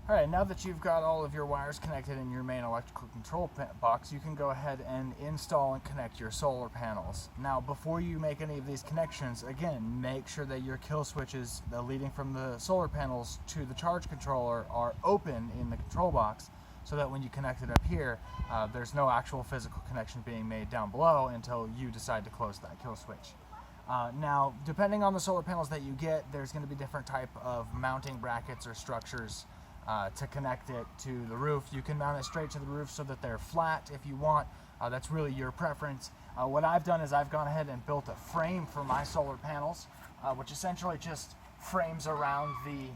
Alright, now that you've got all of your wires connected in your main electrical control box, you can go ahead and install and connect your solar panels. Now, before you make any of these connections, again, make sure that your kill switches leading from the solar panels to the charge controller are open in the control box, so that when you connect it up here, there's no actual physical connection being made down below until you decide to close that kill switch. Now, depending on the solar panels that you get, there's going to be different type of mounting brackets or structures to connect it to the roof. You can mount it straight to the roof so that they're flat if you want. That's really your preference. What I've done is I've gone ahead and built a frame for my solar panels, which essentially just frames around the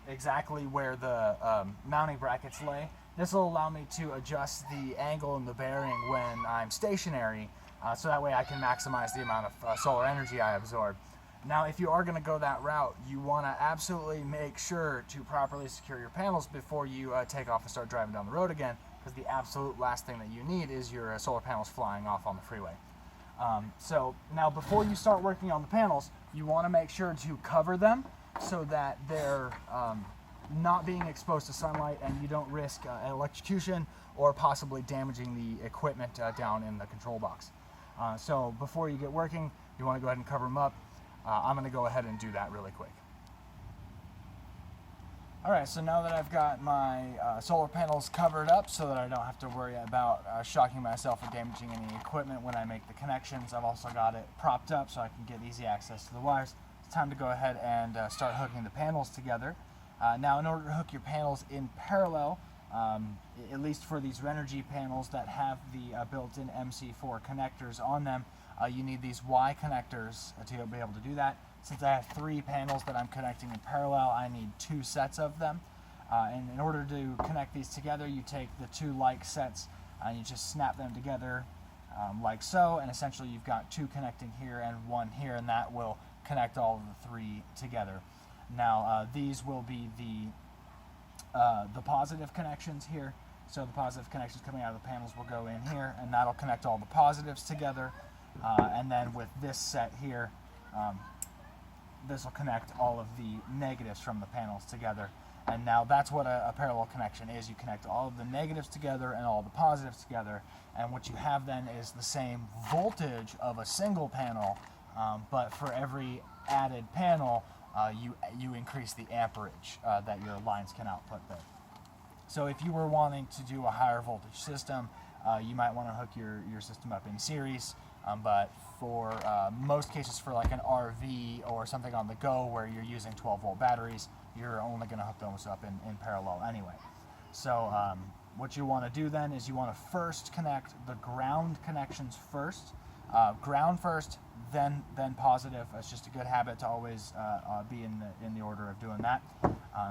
exactly where the mounting brackets lay. This will allow me to adjust the angle and the bearing when I'm stationary, so that way I can maximize the amount of solar energy I absorb. Now, if you are going to go that route, you want to absolutely make sure to properly secure your panels before you take off and start driving down the road again, because the absolute last thing that you need is your solar panels flying off on the freeway. So now, before you start working on the panels, you want to make sure to cover them so that they're not being exposed to sunlight and you don't risk electrocution or possibly damaging the equipment down in the control box. So before you get working, you want to go ahead and cover them up. I'm going to go ahead and do that really quick. Alright, so now that I've got my solar panels covered up so that I don't have to worry about shocking myself or damaging any equipment when I make the connections, I've also got it propped up so I can get easy access to the wires. It's time to go ahead and start hooking the panels together. Now, in order to hook your panels in parallel, at least for these Renogy panels that have the built-in MC4 connectors on them, you need these Y connectors to be able to do that. Since I have 3 panels that I'm connecting in parallel, I need 2 sets of them. And in order to connect these together, you take the 2 like sets and you just snap them together like so, and essentially you've got 2 connecting here and 1 here, and that will connect all of the 3 together. Now, these will be the positive connections here. So the positive connections coming out of the panels will go in here, and that'll connect all the positives together. And then with this set here, this will connect all of the negatives from the panels together. And now that's what a parallel connection is. You connect all of the negatives together and all the positives together, and what you have then is the same voltage of a single panel, but for every added panel, you increase the amperage that your lines can output there. So if you were wanting to do a higher voltage system, you might want to hook your system up in series, but for most cases, for like an RV or something on the go where you're using 12-volt batteries, you're only going to hook those up in parallel anyway. So what you want to do then is you want to first connect the ground connections first. Ground first, then positive. It's just a good habit to always be in the order of doing that.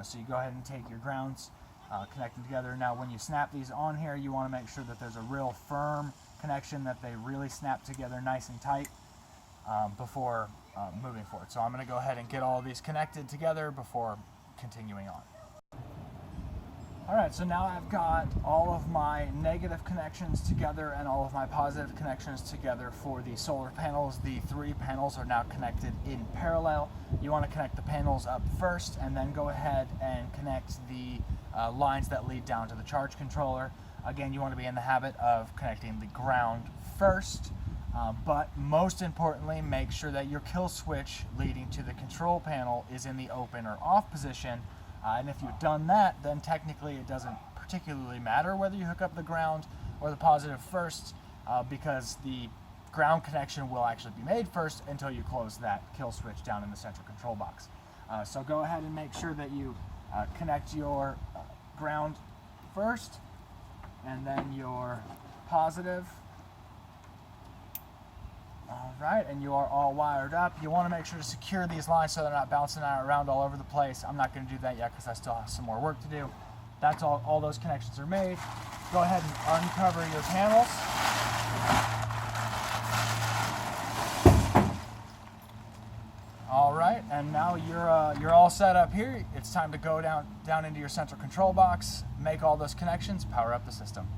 So you go ahead and take your grounds, connect them together. Now when you snap these on here, you want to make sure that there's a real firm connection, that they really snap together nice and tight before moving forward. So I'm going to go ahead and get all of these connected together before continuing on. Alright, so now I've got all of my negative connections together and all of my positive connections together for the solar panels. The 3 panels are now connected in parallel. You want to connect the panels up first and then go ahead and connect the lines that lead down to the charge controller. Again, you want to be in the habit of connecting the ground first, but most importantly, make sure that your kill switch leading to the control panel is in the open or off position. And if you've done that, then technically it doesn't particularly matter whether you hook up the ground or the positive first, because the ground connection will actually be made first until you close that kill switch down in the central control box. So go ahead and make sure that you connect your ground first and then your positive. Alright, and you are all wired up. You want to make sure to secure these lines so they're not bouncing around all over the place. I'm not going to do that yet because I still have some more work to do. That's all those connections are made. Go ahead and uncover your panels. Alright, and now you're all set up here. It's time to go down into your central control box, make all those connections, power up the system.